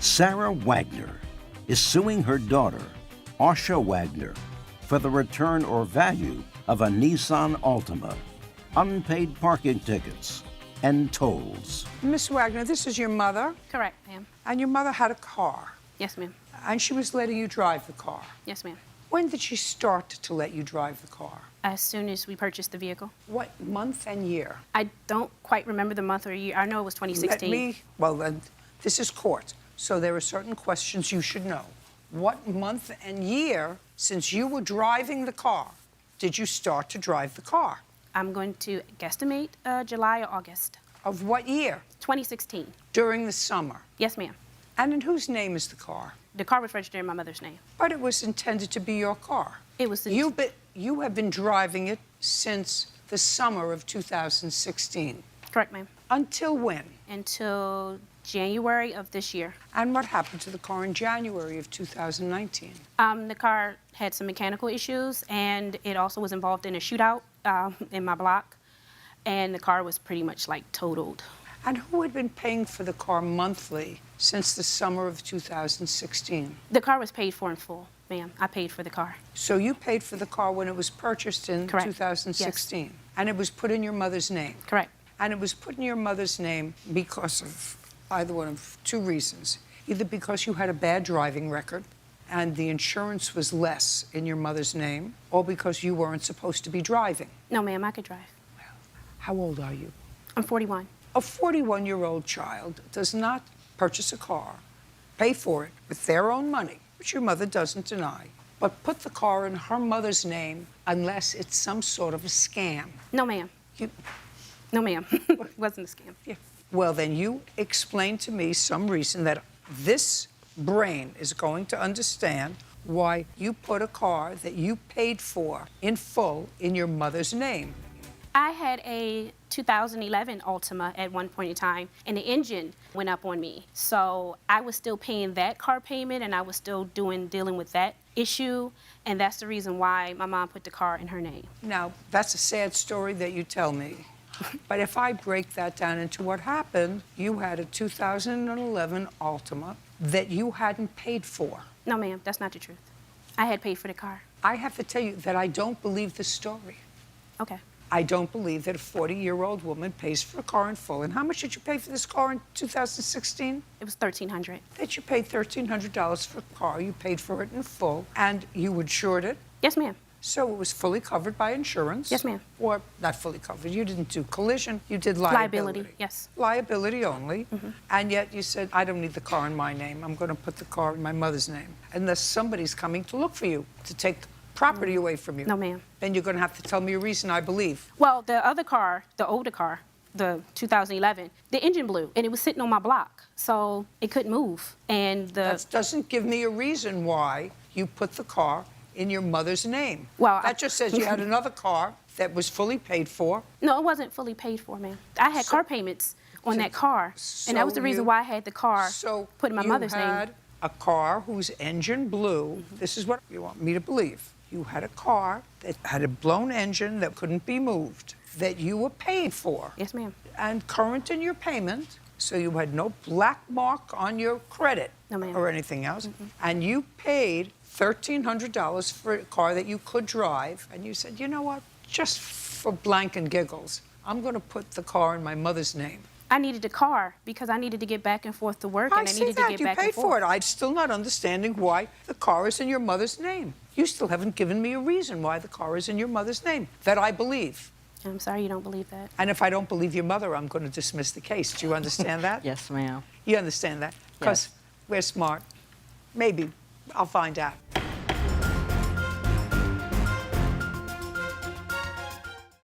Sarah Wagner is suing her daughter, Asha Wagner, for the return or value of a Nissan Altima, unpaid parking tickets, and tolls. Miss Wagner, this is your mother? Correct, ma'am. And your mother had a car? Yes, ma'am. And she was letting you drive the car? Yes, ma'am. When did she start to let you drive the car? As soon as we purchased the vehicle. What month and year? I don't quite remember the month or year. I know it was 2016. Well, then, this is court, so there are certain questions you should know. What month and year, since you were driving the car, did you start to drive the car? I'm going to guesstimate July or August. Of what year? 2016. During the summer. Yes, ma'am. And in whose name is the car? The car was registered in my mother's name. But it was intended to be your car. It was. You have been driving it since the summer of 2016. Correct, ma'am. Until when? Until January of this year. And what happened to the car in January of 2019? The car had some mechanical issues, and it also was involved in a shootout in my block, and the car was pretty much like totaled. And who had been paying for the car monthly since the summer of 2016? The car was paid for in full, ma'am. I paid for the car. So you paid for the car when it was purchased in Correct. 2016? Yes. And it was put in your mother's name? Correct. And it was put in your mother's name because of either one of two reasons. Either because you had a bad driving record and the insurance was less in your mother's name, or because you weren't supposed to be driving. No, ma'am, I could drive. Well, how old are you? I'm 41. A 41-year-old child does not purchase a car, pay for it with their own money, which your mother doesn't deny, but put the car in her mother's name unless it's some sort of a scam. No, ma'am. No, ma'am. It wasn't a scam. Yeah. Well, then you explain to me some reason that this brain is going to understand why you put a car that you paid for in full in your mother's name. I had a 2011 Altima at one point in time, and the engine went up on me. So I was still paying that car payment, and I was still dealing with that issue, and that's the reason why my mom put the car in her name. Now, that's a sad story that you tell me. But if I break that down into what happened, you had a 2011 Altima that you hadn't paid for. No, ma'am, that's not the truth. I had paid for the car. I have to tell you that I don't believe this story. Okay. I don't believe that a 40-year-old woman pays for a car in full. And how much did you pay for this car in 2016? It was $1,300. That you paid $1,300 for a car. You paid for it in full, and you insured it. Yes, ma'am. So it was fully covered by insurance? Yes, ma'am. Or not fully covered. You didn't do collision. You did liability. Liability, yes. Liability only. And yet you said, I don't need the car in my name. I'm going to put the car in my mother's name. Unless somebody's coming to look for you, to take the property away from you. No, ma'am. Then you're going to have to tell me a reason, I believe. Well, the other car, the older car, the 2011, the engine blew, and it was sitting on my block, so it couldn't move. And That doesn't give me a reason why you put the car in your mother's name. Well, that just says you had another car that was fully paid for. No, it wasn't fully paid for, ma'am. I had car payments on that car, and that was the reason why I had the car put in my mother's name. You had a car whose engine blew. This is what you want me to believe. You had a car that had a blown engine that couldn't be moved, that you were paid for. Yes, ma'am. And current in your payment, so you had no black mark on your credit or anything else. And you paid $1,300 for a car that you could drive. And you said, you know what, just for blank and giggles, I'm going to put the car in my mother's name. I needed a car because I needed to get back and forth to work, and I needed to get back and forth. You paid for it. I'm still not understanding why the car is in your mother's name. You still haven't given me a reason why the car is in your mother's name that I believe. I'm sorry you don't believe that. And if I don't believe your mother, I'm going to dismiss the case. Do you understand that? Yes, ma'am. You understand that? Because we're smart. Maybe. I'll find out.